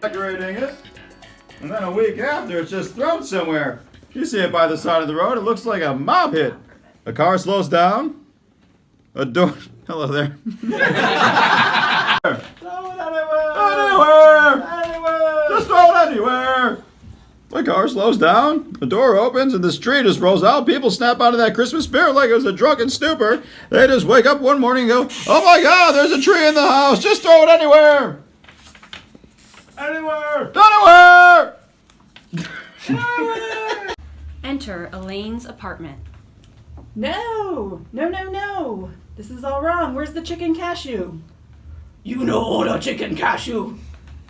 decorating it, and then a week after it's just thrown somewhere. You see it by the side of the road, it looks like a mob hit. A car slows down, a door, hello there. Throw it anywhere! Anywhere! Just throw it anywhere! The car slows down, the door opens, and this tree just rolls out. People snap out of that Christmas spirit like it was a drunken stupor. They just wake up one morning and go, oh my God, there's a tree in the house, just throw it anywhere! Anywhere! Anywhere! Anywhere! Enter Elaine's apartment. No! No, no, no! This is all wrong. Where's the chicken cashew? You no order chicken cashew.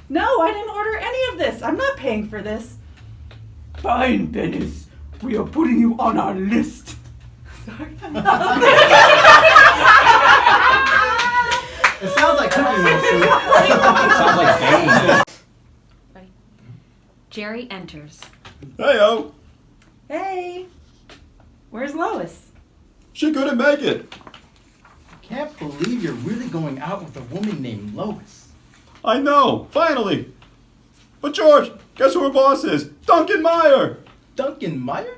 No, I didn't order any of this. I'm not paying for this. Fine, Dennis. We are putting you on our list. Sorry. It sounds like cooking mostly. It sounds like Bane. Jerry enters. Hey-o! Hey! Where's Lois? She couldn't make it. Can't believe you're really going out with a woman named Lois. I know, finally. But George, guess who her boss is? Duncan Meyer. Duncan Meyer?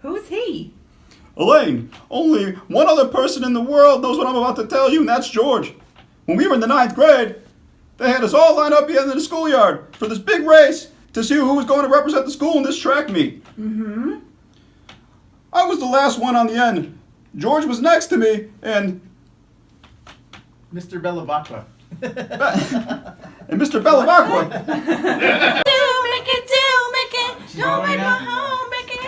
Who's he? Elaine, only one other person in the world knows what I'm about to tell you, and that's George. When we were in the 9th grade, they had us all line up at the end of the schoolyard for this big race to see who was going to represent the school in this track meet. Mm-hmm. I was the last one on the end. George was next to me, and Mr. Bellavacqua. and Mr. Bellavacqua. Don't make my home, Mickey.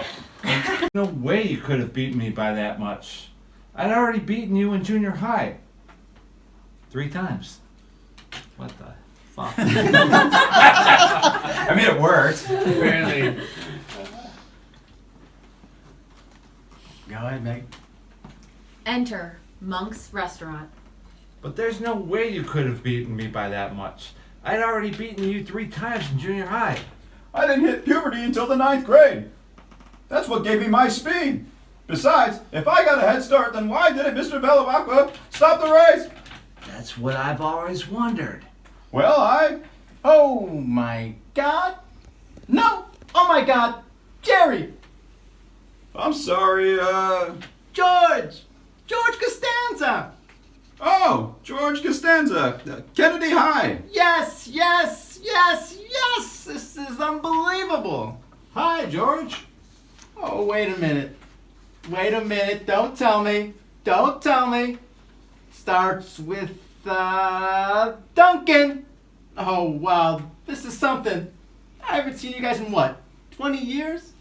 No way you could have beaten me by that much. I'd already beaten you in junior high. 3 times. What the fuck? I mean, it worked. Apparently. Go ahead, Meg. Enter Monk's restaurant. But there's no way you could have beaten me by that much. I'd already beaten you 3 times in junior high. I didn't hit puberty until the 9th grade. That's what gave me my speed. Besides, if I got a head start, then why didn't Mr. Bellavacqua stop the race? That's what I've always wondered. Well, Oh my God. No. Oh my God. Jerry. I'm sorry, George. George Costanza. oh, George Costanza, Kennedy High. Yes, yes, yes, yes. This is unbelievable. Hi, George. Oh, wait a minute. Wait a minute. Don't tell me. Don't tell me. Starts with, Duncan. Oh, wow. This is something. I haven't seen you guys in what, 20 years?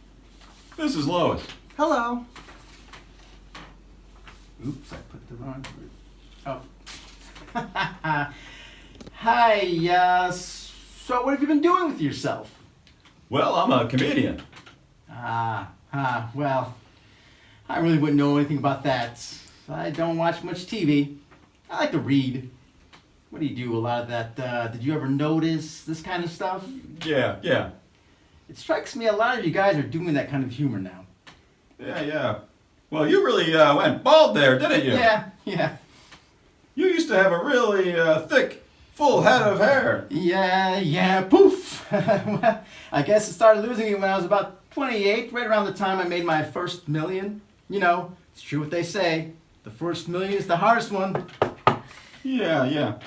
This is Lois. Hello. Oops, I put the wrong word. Oh. Hi, so what have you been doing with yourself? Well, I'm a comedian. Well, I really wouldn't know anything about that. I don't watch much TV. I like to read. What do you do? A lot of that, did you ever notice this kind of stuff? Yeah. It strikes me a lot of you guys are doing that kind of humor now. Yeah. Well, you really went bald there, didn't you? Yeah. You used to have a really thick, full head of hair. Yeah, poof. Well, I guess I started losing it when I was about 28, right around the time I made my first million. You know, it's true what they say. The first million is the hardest one. Yeah.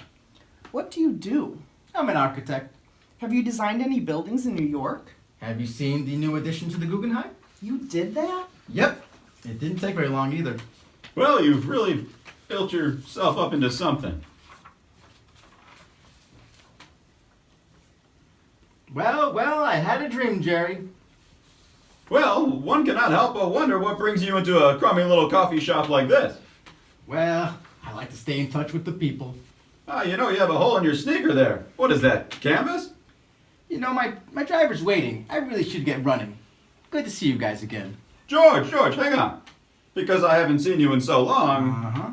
What do you do? I'm an architect. Have you designed any buildings in New York? Have you seen the new addition to the Guggenheim? You did that? Yep. It didn't take very long either. Well, you've really built yourself up into something. Well, I had a dream, Jerry. Well, one cannot help but wonder what brings you into a crummy little coffee shop like this. Well, I like to stay in touch with the people. You know you have a hole in your sneaker there. What is that, canvas? You know, my driver's waiting. I really should get running. Good to see you guys again. George, hang on. Because I haven't seen you in so long, Uh-huh.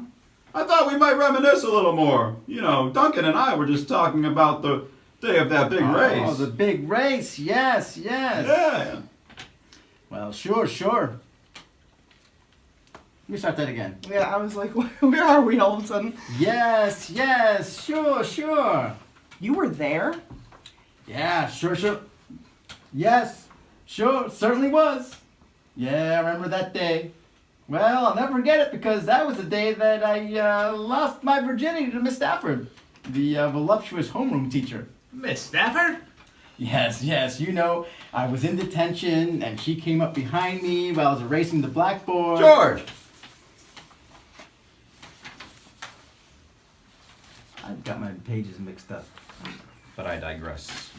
I thought we might reminisce a little more. You know, Duncan and I were just talking about the day of that big race. Oh, the big race. Yes. Yeah. Well, sure. Let me start that again. Yeah, I was like, where are we all of a sudden? Yes, sure. You were there? Yeah, sure. Yes, sure, certainly was. Yeah, I remember that day. Well, I'll never forget it because that was the day that I lost my virginity to Miss Stafford, the voluptuous homeroom teacher. Miss Stafford? Yes, you know, I was in detention and she came up behind me while I was erasing the blackboard. George! I've got my pages mixed up. But I digress.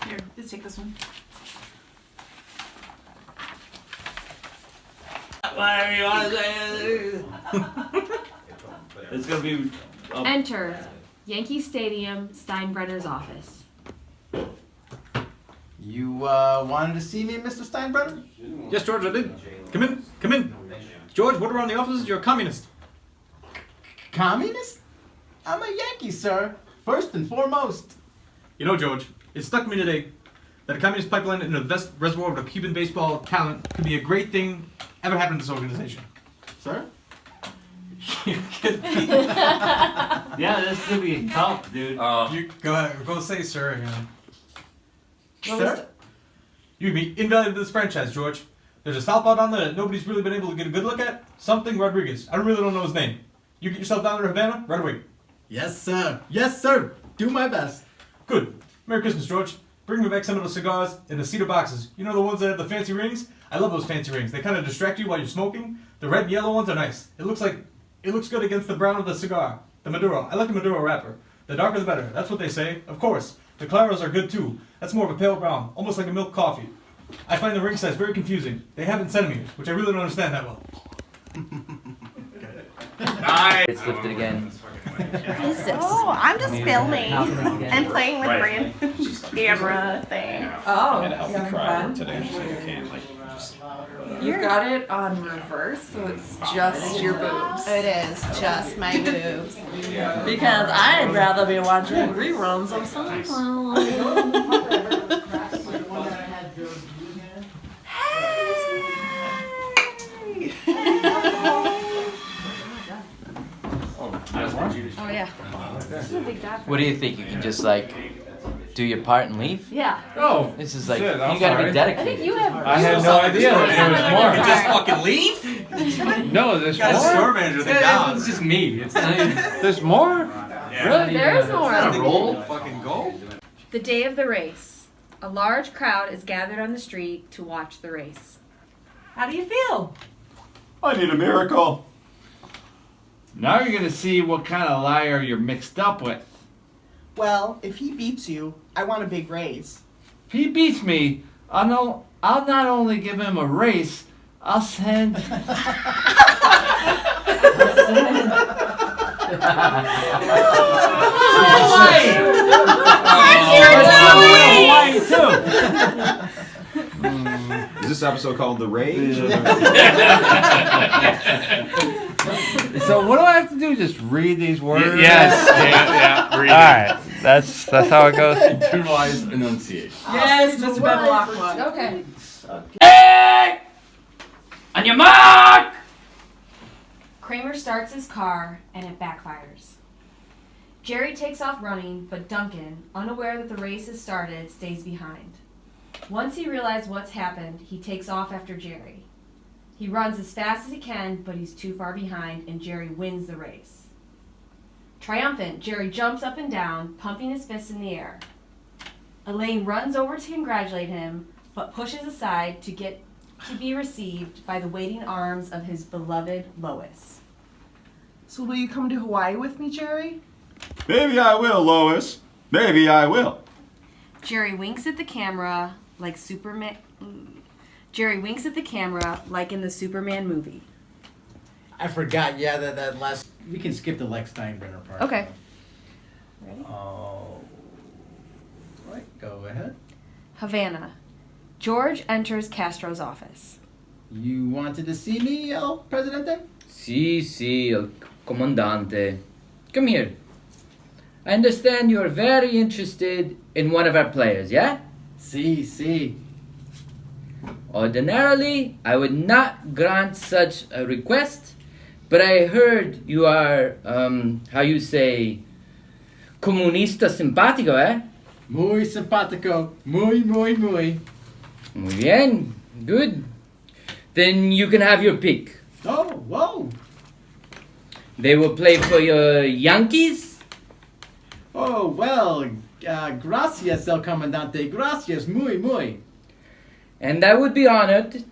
Here, let's take this one. Whatever you want to say. It's gonna be. Enter Yankee Stadium, Steinbrenner's office. You wanted to see me, Mr. Steinbrenner? Yes, George, I did. Come in. George, word around the office is you're a communist. Communist? I'm a Yankee, sir. First and foremost. You know, George, it stuck to me today that a communist pipeline in a vast reservoir of Cuban baseball talent could be a great thing ever happened to this organization. Sir? Yeah, this could be tough, dude. You go ahead, go say sir again. Sir? You'd be invaluable to this franchise, George. There's a southpaw down there that nobody's really been able to get a good look at. Something Rodriguez. I really don't know his name. You get yourself down there to Havana right away. Yes, sir. Do my best. Good. Merry Christmas, George. Bring me back some of those cigars in the cedar boxes. You know the ones that have the fancy rings? I love those fancy rings. They kind of distract you while you're smoking. The red and yellow ones are nice. It looks good against the brown of the cigar. The Maduro. I like the Maduro wrapper. The darker the better. That's what they say. Of course. The Claros are good too. That's more of a pale brown, almost like a milk coffee. I find the ring size very confusing. They have it in centimeters, which I really don't understand that well. Nice. It's lifted again. Oh, I'm just filming and playing with Brandon's camera thing. Oh, And help me having cry fun? today so you can just You've got it on reverse, so it's just your boobs. It is just my boobs. Because I'd rather be watching reruns of Seinfeld. Oh yeah. This is a big job. What do you think? You can just like do your part and leave? Yeah. Oh, This is like shit, I'm you gotta sorry. be I dedicated. think you have. I had no idea there was more. You just fucking leave? No, there's Got a more. store manager that down. It's just me. It's not even, there's more. Really? There is more. Fucking go. The day of the race. A large crowd is gathered on the street to watch the race. How do you feel? I need a miracle. Now you're gonna see what kind of liar you're mixed up with. Well, if he beats you, I want a big raise. If he beats me, I'll not only give him a race, I'll send. Is this episode called The Rage? So what do I have to do? Just read these words? Yes, yeah. Read All right, that's how it goes. Internalize enunciation. Yes, Mr. Bevelocqua. Okay. Hey! On your mark! Kramer starts his car and it backfires. Jerry takes off running, but Duncan, unaware that the race has started, stays behind. Once he realizes what's happened, he takes off after Jerry. He runs as fast as he can, but he's too far behind, and Jerry wins the race. Triumphant, Jerry jumps up and down, pumping his fists in the air. Elaine runs over to congratulate him, but pushes aside to be received by the waiting arms of his beloved Lois. So will you come to Hawaii with me, Jerry? Maybe I will, Lois. Maybe I will. Jerry winks at the camera like Superman. Jerry winks at the camera like in the Superman movie. I forgot, yeah, that last... We can skip the Lex Steinbrenner part. Okay. Ready? Oh. Right, go ahead. Havana. George enters Castro's office. You wanted to see me, El Presidente? Sí, el comandante. Come here. I understand you're very interested in one of our players, yeah? See. Ordinarily, I would not grant such a request, but I heard you are, comunista simpático, ¿eh? Muy simpático. Muy, muy, muy. Muy bien. Good. Then you can have your pick. Oh, whoa. They will play for your Yankees. Oh, well, gracias, el comandante. Gracias, muy, muy. And I would be honored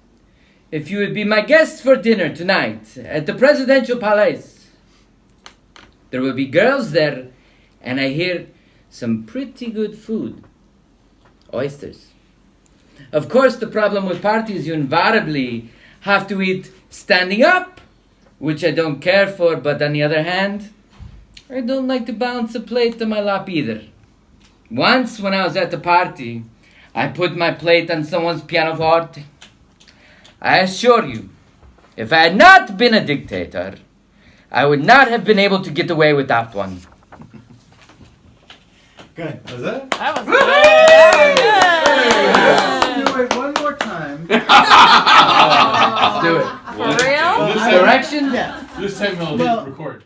if you would be my guest for dinner tonight at the Presidential Palace. There will be girls there, and I hear some pretty good food. Oysters. Of course, the problem with parties, you invariably have to eat standing up, which I don't care for, but on the other hand, I don't like to bounce a plate to my lap either. Once, when I was at a party, I put my plate on someone's pianoforte. I assure you, if I had not been a dictator, I would not have been able to get away with that one. Good. Was that? That was good. Do it one more time. Do it. For real? This Direction? Yeah. This time we'll Well- record.